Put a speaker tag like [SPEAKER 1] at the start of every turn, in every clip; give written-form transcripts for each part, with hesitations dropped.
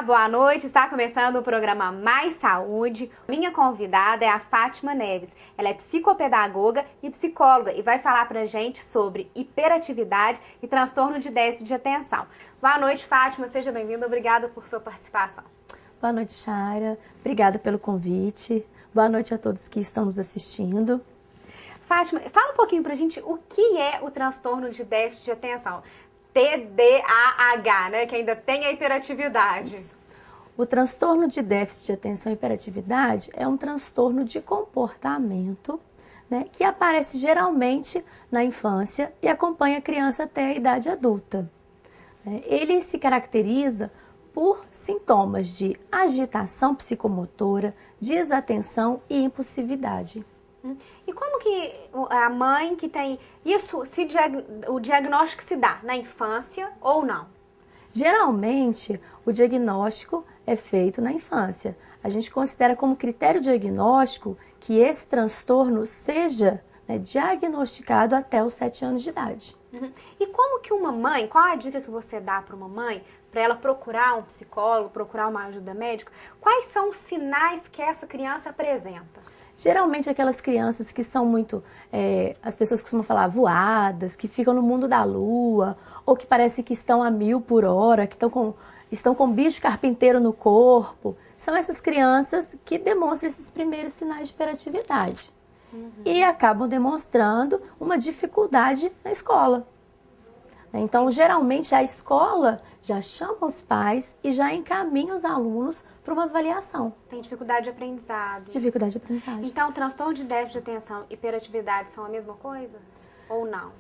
[SPEAKER 1] boa noite. Está começando o programa Mais Saúde. Minha convidada é a Fátima Neves. Ela é psicopedagoga e psicóloga e vai falar pra gente sobre hiperatividade e transtorno de déficit de atenção. Boa noite, Fátima. Seja bem-vinda. Obrigada por sua participação.
[SPEAKER 2] Boa noite, Chara. Obrigada pelo convite. Boa noite a todos que estão nos assistindo.
[SPEAKER 1] Fátima, fala um pouquinho pra gente o que é o transtorno de déficit de atenção. TDAH, né? Que ainda tem a hiperatividade.
[SPEAKER 2] Isso. O transtorno de déficit de atenção e hiperatividade é um transtorno de comportamento, né, que aparece geralmente na infância e acompanha a criança até a idade adulta. Ele se caracteriza por sintomas de agitação psicomotora, desatenção e impulsividade.
[SPEAKER 1] E como que a mãe que tem isso, o diagnóstico se dá na infância ou não?
[SPEAKER 2] Geralmente, o diagnóstico é feito na infância. A gente considera como critério diagnóstico que esse transtorno seja, né, diagnosticado até os 7 anos de idade.
[SPEAKER 1] E como que uma mãe, qual a dica que você dá para uma mãe, para ela procurar um psicólogo, procurar uma ajuda médica? Quais são os sinais que essa criança apresenta?
[SPEAKER 2] Geralmente aquelas crianças que são muito, as pessoas costumam falar voadas, que ficam no mundo da lua, ou que parece que estão a 1000 por hora, que estão com bicho carpinteiro no corpo. São essas crianças que demonstram esses primeiros sinais de hiperatividade. E acabam demonstrando uma dificuldade na escola. Então, geralmente, a escola já chama os pais e já encaminha os alunos para uma avaliação.
[SPEAKER 1] Tem dificuldade de aprendizado.
[SPEAKER 2] Dificuldade de aprendizagem.
[SPEAKER 1] Então, transtorno de déficit de atenção e hiperatividade são a mesma coisa? Ou não?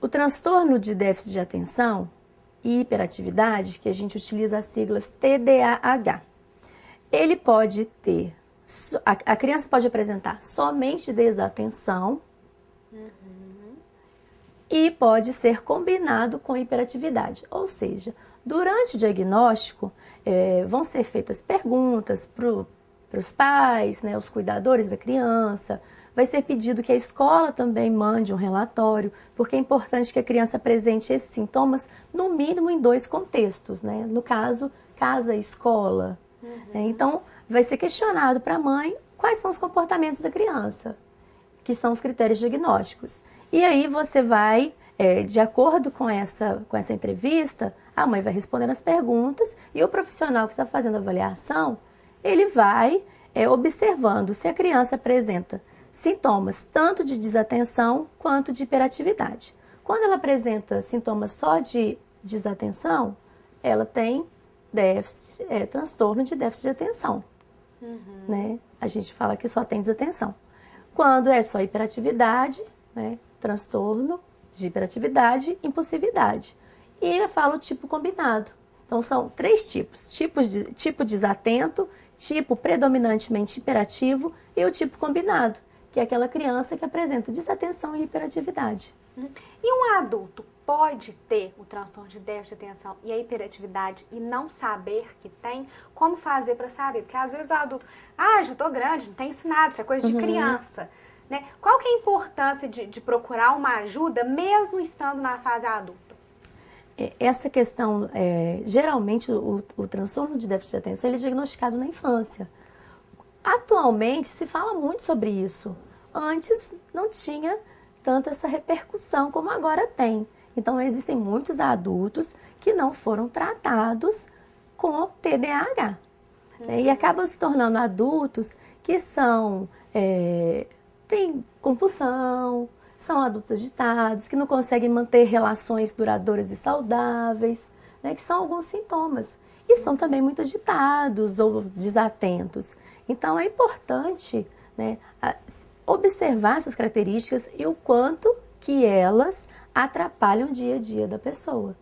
[SPEAKER 2] O transtorno de déficit de atenção e hiperatividade, que a gente utiliza as siglas TDAH, ele pode ter, a criança pode apresentar somente desatenção, e pode ser combinado com hiperatividade. Ou seja, durante o diagnóstico, vão ser feitas perguntas para os pais, né, os cuidadores da criança. Vai ser pedido que a escola também mande um relatório, porque é importante que a criança apresente esses sintomas, no mínimo em 2 contextos, né? No caso, casa e escola. Então, vai ser questionado para a mãe quais são os comportamentos da criança, que são os critérios diagnósticos. E aí você vai, de acordo com essa entrevista, a mãe vai respondendo as perguntas e o profissional que está fazendo a avaliação, ele vai observando se a criança apresenta sintomas tanto de desatenção quanto de hiperatividade. Quando ela apresenta sintomas só de desatenção, ela tem transtorno de déficit de atenção. Né? A gente fala que só tem desatenção. Quando é só hiperatividade, né, transtorno de hiperatividade, impulsividade. E eu falo tipo combinado. Então são 3 tipos. Tipo desatento, tipo predominantemente hiperativo e o tipo combinado, que é aquela criança que apresenta desatenção e hiperatividade.
[SPEAKER 1] E um adulto pode ter o transtorno de déficit de atenção e a hiperatividade e não saber que tem? Como fazer para saber? Porque às vezes o adulto, já tô grande, não tem isso nada, isso é coisa de criança. Né? Qual que é a importância de procurar uma ajuda mesmo estando na fase adulta?
[SPEAKER 2] Essa questão, geralmente o transtorno de déficit de atenção ele é diagnosticado na infância. Atualmente se fala muito sobre isso. Antes não tinha tanto essa repercussão como agora tem. Então existem muitos adultos que não foram tratados com TDAH. E acabam se tornando adultos que têm compulsão, são adultos agitados, que não conseguem manter relações duradouras e saudáveis, né, que são alguns sintomas. E são também muito agitados ou desatentos. Então é importante, né, observar essas características e o quanto que elas atrapalham o dia a dia da pessoa.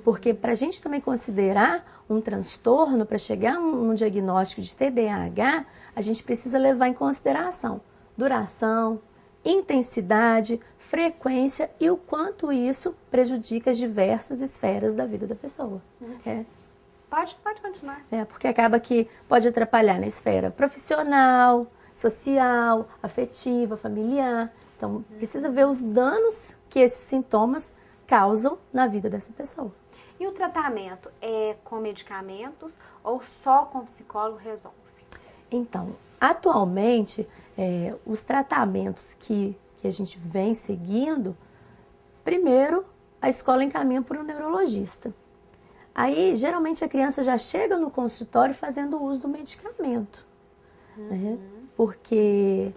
[SPEAKER 2] Porque para a gente também considerar um transtorno, para chegar num diagnóstico de TDAH, a gente precisa levar em consideração duração, intensidade, frequência e o quanto isso prejudica as diversas esferas da vida da pessoa.
[SPEAKER 1] Pode continuar.
[SPEAKER 2] Porque acaba que pode atrapalhar na esfera profissional, social, afetiva, familiar. Então, precisa ver os danos que esses sintomas causam na vida dessa pessoa.
[SPEAKER 1] E o tratamento é com medicamentos ou só com psicólogo resolve?
[SPEAKER 2] Então, atualmente, os tratamentos que a gente vem seguindo, primeiro a escola encaminha para o neurologista. Aí, geralmente, a criança já chega no consultório fazendo uso do medicamento, né? Porque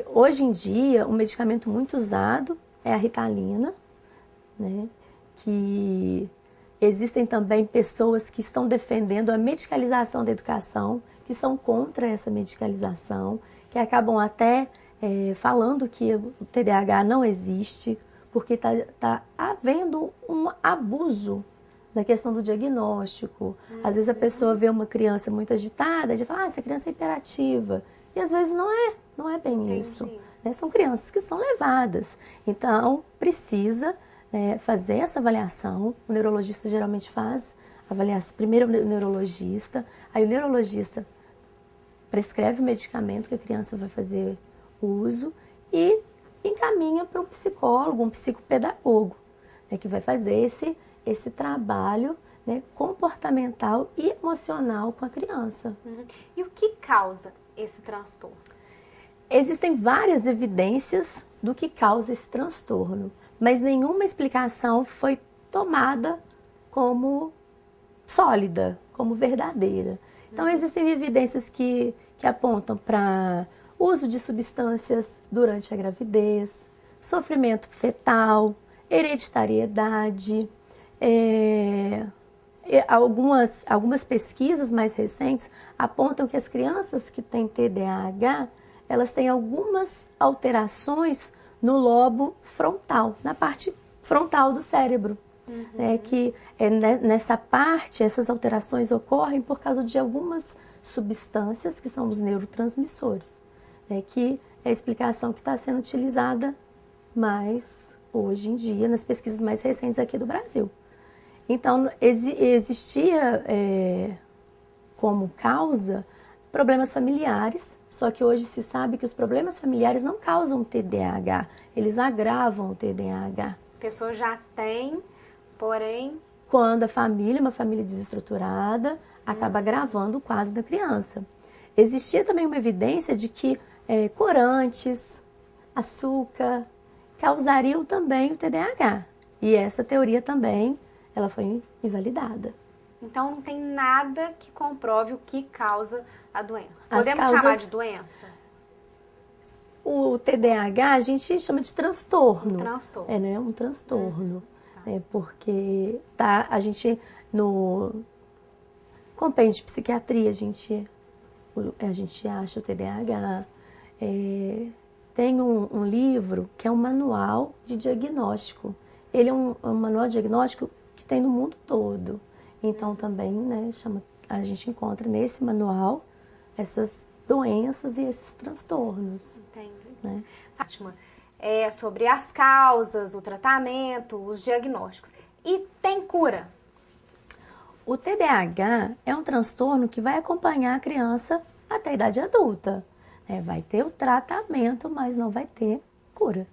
[SPEAKER 2] hoje em dia, um medicamento muito usado é a Ritalina, né? Que existem também pessoas que estão defendendo a medicalização da educação, que são contra essa medicalização, que acabam até falando que o TDAH não existe, porque está havendo um abuso na questão do diagnóstico. Às vezes a pessoa vê uma criança muito agitada e fala, essa criança é hiperativa. E às vezes não é bem isso. Né? São crianças que são levadas. Então, precisa fazer essa avaliação. O neurologista geralmente faz avaliação. Primeiro o neurologista, aí o neurologista prescreve o medicamento que a criança vai fazer uso e encaminha para um psicólogo, um psicopedagogo, né, que vai fazer esse trabalho, né, comportamental e emocional com a criança.
[SPEAKER 1] E o que causa esse transtorno?
[SPEAKER 2] Existem várias evidências do que causa esse transtorno, mas nenhuma explicação foi tomada como sólida, como verdadeira. Então, existem evidências que apontam para uso de substâncias durante a gravidez, sofrimento fetal, hereditariedade. Algumas pesquisas mais recentes apontam que as crianças que têm TDAH, elas têm algumas alterações no lobo frontal, na parte frontal do cérebro. Que nessa parte, essas alterações ocorrem por causa de algumas substâncias que são os neurotransmissores, que é a explicação que está sendo utilizada mais hoje em dia nas pesquisas mais recentes aqui do Brasil. Então, existia como causa problemas familiares, só que hoje se sabe que os problemas familiares não causam TDAH, eles agravam o TDAH.
[SPEAKER 1] A pessoa já tem, porém...
[SPEAKER 2] Quando a família, uma família desestruturada, acaba agravando o quadro da criança. Existia também uma evidência de que corantes, açúcar, causariam também o TDAH. E essa teoria também, ela foi invalidada.
[SPEAKER 1] Então não tem nada que comprove o que causa a doença. Podemos chamar de doença?
[SPEAKER 2] O TDAH a gente chama de transtorno.
[SPEAKER 1] Um transtorno.
[SPEAKER 2] Um transtorno. Porque a gente, no compêndio de psiquiatria, a gente acha o TDAH. Tem um livro que é um manual de diagnóstico. Ele é um manual de diagnóstico que tem no mundo todo. Então também, a gente encontra nesse manual essas doenças e esses transtornos.
[SPEAKER 1] Entendi. Fátima, sobre as causas, o tratamento, os diagnósticos. E tem cura?
[SPEAKER 2] O TDAH é um transtorno que vai acompanhar a criança até a idade adulta. Vai ter o tratamento, mas não vai ter cura.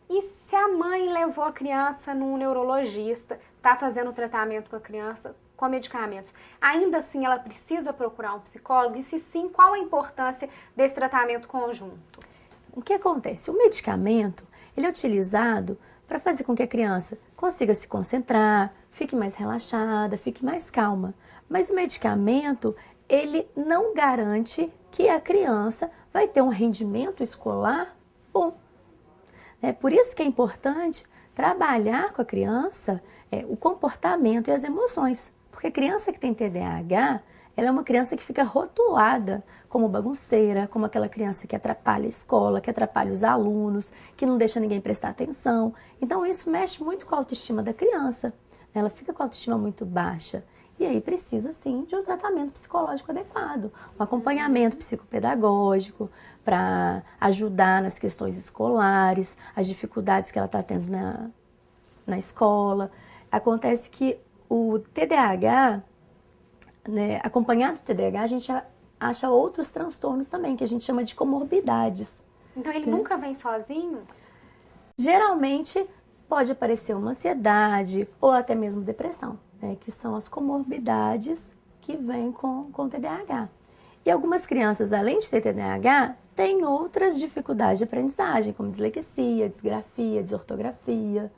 [SPEAKER 1] E se a mãe levou a criança num neurologista, está fazendo tratamento com a criança com medicamentos, ainda assim ela precisa procurar um psicólogo? E se sim, qual a importância desse tratamento conjunto?
[SPEAKER 2] O que acontece? O medicamento, ele é utilizado para fazer com que a criança consiga se concentrar, fique mais relaxada, fique mais calma. Mas o medicamento, ele não garante que a criança vai ter um rendimento escolar bom. Por isso que é importante trabalhar com a criança o comportamento e as emoções. Porque a criança que tem TDAH, ela é uma criança que fica rotulada como bagunceira, como aquela criança que atrapalha a escola, que atrapalha os alunos, que não deixa ninguém prestar atenção. Então isso mexe muito com a autoestima da criança. Ela fica com a autoestima muito baixa. E aí precisa, sim, de um tratamento psicológico adequado, um acompanhamento psicopedagógico para ajudar nas questões escolares, as dificuldades que ela está tendo na escola. Acontece que o TDAH, acompanhado do TDAH, a gente acha outros transtornos também, que a gente chama de comorbidades.
[SPEAKER 1] Então ele nunca vem sozinho?
[SPEAKER 2] Geralmente pode aparecer uma ansiedade ou até mesmo depressão. né, que são as comorbidades que vêm com o TDAH. E algumas crianças, além de ter TDAH, têm outras dificuldades de aprendizagem, como dislexia, disgrafia, desortografia,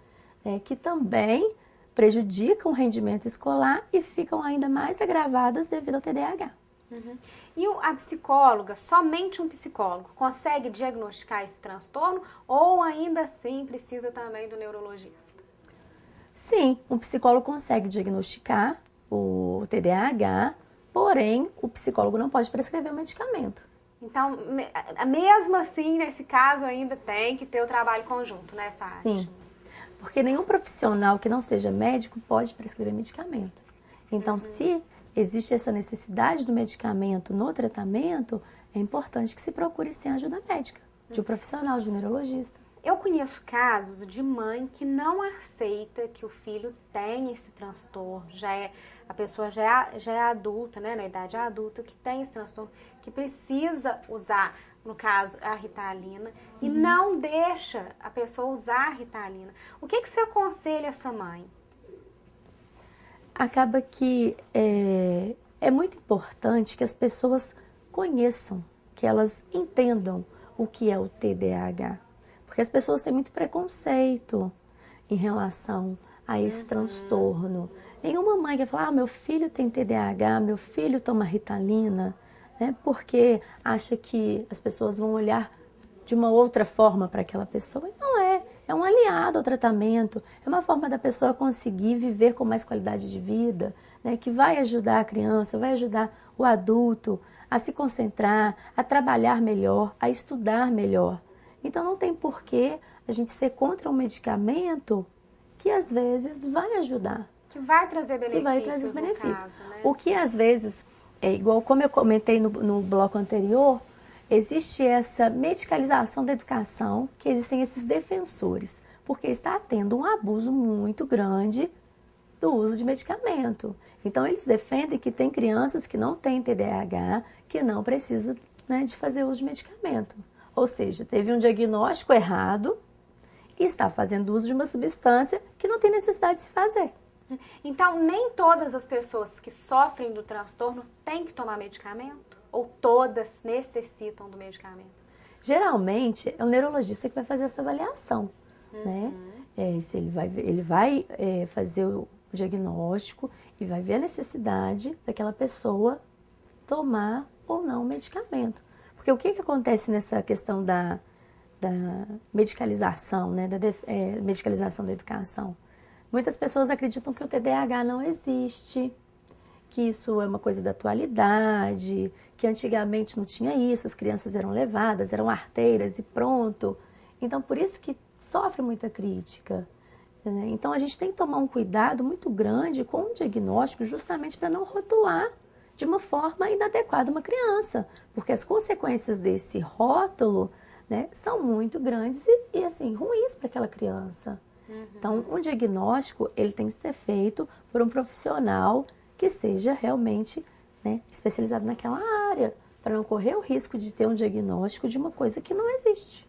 [SPEAKER 2] né, que também prejudicam o rendimento escolar e ficam ainda mais agravadas devido ao TDAH.
[SPEAKER 1] Uhum. E a psicóloga, somente um psicólogo, consegue diagnosticar esse transtorno ou ainda assim precisa também do neurologista?
[SPEAKER 2] Sim, um psicólogo consegue diagnosticar o TDAH, porém o psicólogo não pode prescrever o medicamento.
[SPEAKER 1] Então, mesmo assim, nesse caso ainda tem que ter o trabalho conjunto, né, Fátima?
[SPEAKER 2] Sim, porque nenhum profissional que não seja médico pode prescrever medicamento. Então, se existe essa necessidade do medicamento no tratamento, é importante que se procure sim ajuda médica, de um profissional, de um neurologista.
[SPEAKER 1] Eu conheço casos de mãe que não aceita que o filho tem esse transtorno, a pessoa já é adulta, né, na idade adulta, que tem esse transtorno, que precisa usar, no caso, a Ritalina, e não deixa a pessoa usar a Ritalina. O que você aconselha essa mãe?
[SPEAKER 2] Acaba que é muito importante que as pessoas conheçam, que elas entendam o que é o TDAH. Porque as pessoas têm muito preconceito em relação a esse transtorno. Nenhuma mãe quer falar, meu filho tem TDAH, meu filho toma Ritalina, né? Porque acha que as pessoas vão olhar de uma outra forma para aquela pessoa. E não é. É um aliado ao tratamento, é uma forma da pessoa conseguir viver com mais qualidade de vida, né, que vai ajudar a criança, vai ajudar o adulto a se concentrar, a trabalhar melhor, a estudar melhor. Então não tem porquê a gente ser contra um medicamento que às vezes vai ajudar.
[SPEAKER 1] Que vai trazer benefícios.
[SPEAKER 2] Que vai trazer os benefícios.
[SPEAKER 1] Caso, né?
[SPEAKER 2] O que às vezes, é igual como eu comentei no bloco anterior, existe essa medicalização da educação, que existem esses defensores, porque está tendo um abuso muito grande do uso de medicamento. Então, eles defendem que tem crianças que não têm TDAH, que não precisam, né, de fazer uso de medicamento. Ou seja, teve um diagnóstico errado e está fazendo uso de uma substância que não tem necessidade de se fazer.
[SPEAKER 1] Então, nem todas as pessoas que sofrem do transtorno têm que tomar medicamento? Ou todas necessitam do medicamento?
[SPEAKER 2] Geralmente, é o neurologista que vai fazer essa avaliação, né? Se ele vai fazer o diagnóstico e vai ver a necessidade daquela pessoa tomar ou não o medicamento. Porque o que acontece nessa questão da medicalização, né? Medicalização da educação? Muitas pessoas acreditam que o TDAH não existe, que isso é uma coisa da atualidade, que antigamente não tinha isso, as crianças eram levadas, eram arteiras e pronto. Então, por isso que sofre muita crítica, né? Então, a gente tem que tomar um cuidado muito grande com o diagnóstico, justamente para não rotular de uma forma inadequada uma criança, porque as consequências desse rótulo, né, são muito grandes e assim, ruins para aquela criança. Então, um diagnóstico, ele tem que ser feito por um profissional que seja realmente, né, especializado naquela área, para não correr o risco de ter um diagnóstico de uma coisa que não existe.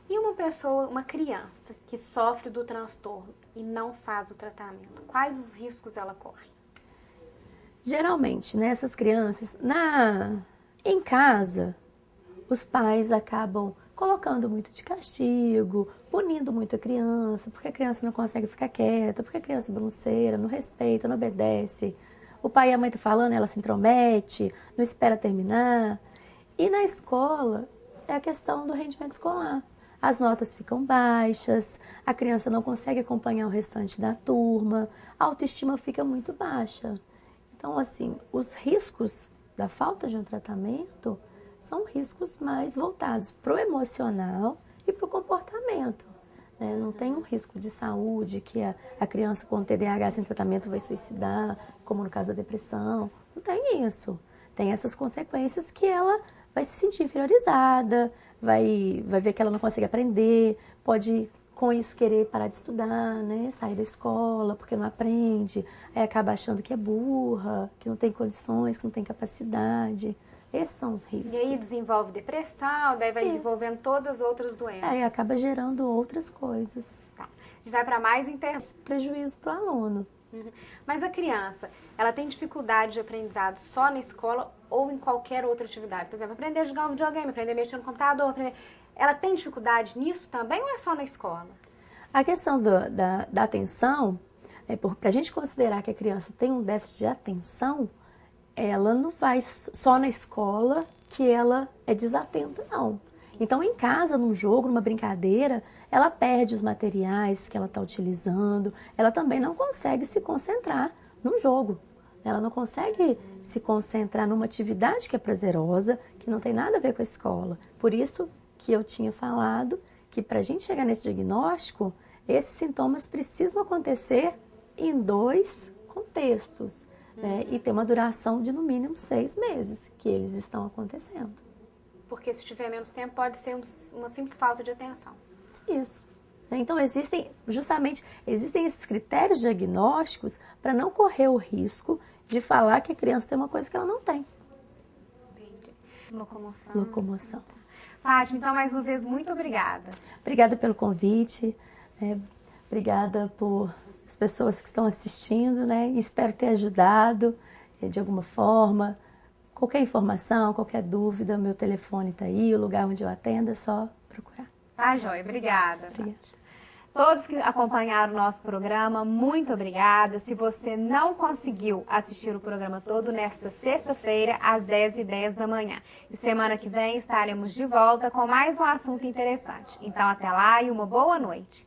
[SPEAKER 1] E uma pessoa, uma criança que sofre do transtorno e não faz o tratamento, quais os riscos ela corre?
[SPEAKER 2] Geralmente, né, essas crianças, em casa, os pais acabam colocando muito de castigo, punindo muito a criança, porque a criança não consegue ficar quieta, porque a criança é bagunceira, não respeita, não obedece. O pai e a mãe estão falando, ela se intromete, não espera terminar. E na escola, é a questão do rendimento escolar. As notas ficam baixas, a criança não consegue acompanhar o restante da turma, a autoestima fica muito baixa. Então, assim, os riscos da falta de um tratamento são riscos mais voltados para o emocional e para o comportamento, né? Não tem um risco de saúde, que a criança com TDAH sem tratamento vai suicidar, como no caso da depressão. Não tem isso. Tem essas consequências que ela vai se sentir inferiorizada, vai ver que ela não consegue aprender, pode com isso querer parar de estudar, né? Sair da escola porque não aprende, aí acaba achando que é burra, que não tem condições, que não tem capacidade. Esses são os riscos.
[SPEAKER 1] E aí desenvolve depressão, daí vai desenvolvendo todas as outras doenças.
[SPEAKER 2] Aí acaba gerando outras coisas.
[SPEAKER 1] Tá. A gente vai para mais um intervalo.
[SPEAKER 2] Prejuízo para o aluno.
[SPEAKER 1] Uhum. Mas a criança, ela tem dificuldade de aprendizado só na escola ou em qualquer outra atividade? Por exemplo, aprender a jogar um videogame, aprender a mexer no computador, aprender... Ela tem dificuldade nisso também ou é só na escola?
[SPEAKER 2] A questão da atenção, para a gente considerar que a criança tem um déficit de atenção, ela não vai só na escola que ela é desatenta, não. Então, em casa, num jogo, numa brincadeira, ela perde os materiais que ela está utilizando, ela também não consegue se concentrar no jogo. Ela não consegue se concentrar numa atividade que é prazerosa, que não tem nada a ver com a escola. Por isso que eu tinha falado que para a gente chegar nesse diagnóstico, esses sintomas precisam acontecer em 2 contextos, né? E ter uma duração de no mínimo 6 meses que eles estão acontecendo.
[SPEAKER 1] Porque se tiver menos tempo, pode ser uma simples falta de atenção.
[SPEAKER 2] Isso. Então, existem esses critérios diagnósticos para não correr o risco de falar que a criança tem uma coisa que ela não tem.
[SPEAKER 1] Entendi. Locomoção.
[SPEAKER 2] Locomoção.
[SPEAKER 1] Fátima, então, mais uma vez, muito obrigada.
[SPEAKER 2] Obrigada pelo convite, né? Obrigada por as pessoas que estão assistindo, né? Espero ter ajudado de alguma forma. Qualquer informação, qualquer dúvida, meu telefone está aí, o lugar onde eu atendo, é só procurar.
[SPEAKER 1] Tá, joia. Obrigada.
[SPEAKER 2] Obrigada.
[SPEAKER 1] Todos que acompanharam o nosso programa, muito obrigada. Se você não conseguiu assistir o programa todo, nesta sexta-feira, às 10h10 da manhã. E semana que vem estaremos de volta com mais um assunto interessante. Então, até lá e uma boa noite.